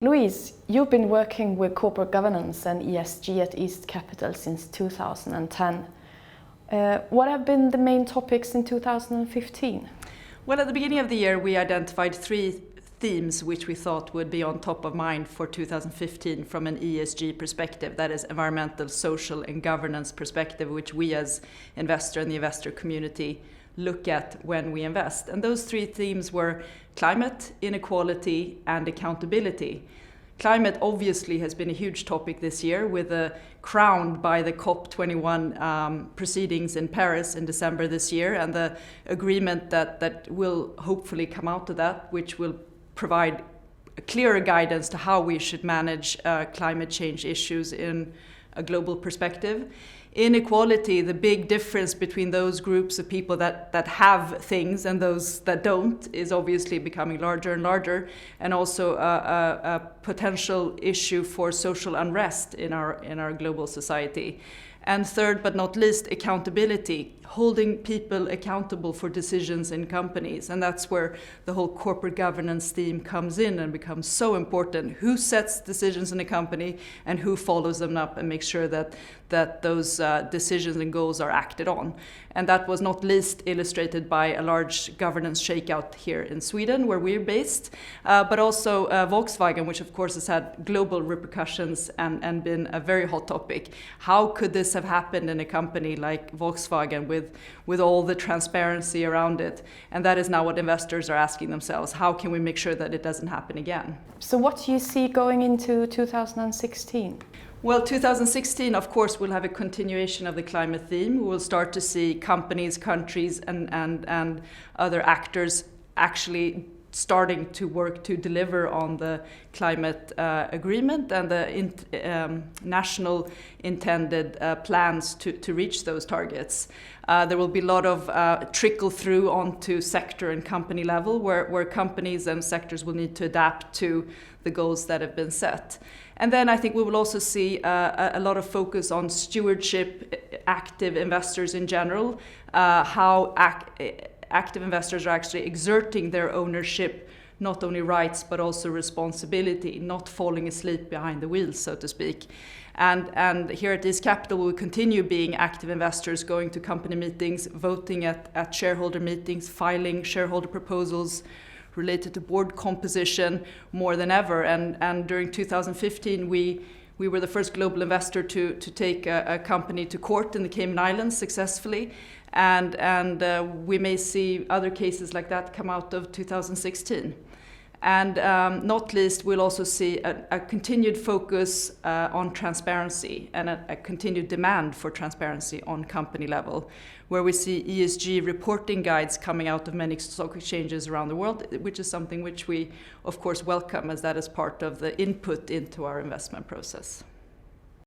Louise, you've been working with corporate governance and ESG at East Capital since 2010. What have been the main topics in 2015? Well, at the beginning of the year, we identified three themes which we thought would be on top of mind for 2015 from an ESG perspective. That is environmental, social and governance perspective, which we as investor and the investor community look at when we invest. And those three themes were climate, inequality and accountability. Climate obviously has been a huge topic this year, with crowned by the COP21 proceedings in Paris in December this year, and the agreement that will hopefully come out of that, which will provide a clearer guidance to how we should manage climate change issues in a global perspective. Inequality, the big difference between those groups of people that have things and those that don't, is obviously becoming larger and larger, and also a potential issue for social unrest in our global society. And third but not least, accountability, holding people accountable for decisions in companies. And that's where the whole corporate governance theme comes in and becomes so important. Who sets decisions in a company and who follows them up and makes sure that those decisions and goals are acted on. And that was not least illustrated by a large governance shakeout here in Sweden, where we're based, but also Volkswagen, which of course has had global repercussions and been a very hot topic. How could this have happened in a company like Volkswagen with all the transparency around it? And that is now what investors are asking themselves. How can we make sure that it doesn't happen again? So what do you see going into 2016? Well, 2016, of course, will have a continuation of the climate theme. We will start to see companies, countries, and other actors actually starting to work to deliver on the climate agreement and the national intended plans to reach those targets. There will be a lot of trickle through onto sector and company level, where companies and sectors will need to adapt to the goals that have been set. And then I think we will also see a lot of focus on stewardship, active investors in general, how active investors are actually exerting their ownership, not only rights but also responsibility, not falling asleep behind the wheel, so to speak. And here at East Capital, we will continue being active investors, going to company meetings, voting at shareholder meetings, filing shareholder proposals related to board composition more than ever. And during 2015, we were the first global investor to take a company to court in the Cayman Islands successfully. And we may see other cases like that come out of 2016. And not least, we'll also see a continued focus on transparency and a continued demand for transparency on company level, where we see ESG reporting guides coming out of many stock exchanges around the world, which is something which we, of course, welcome, as that is part of the input into our investment process.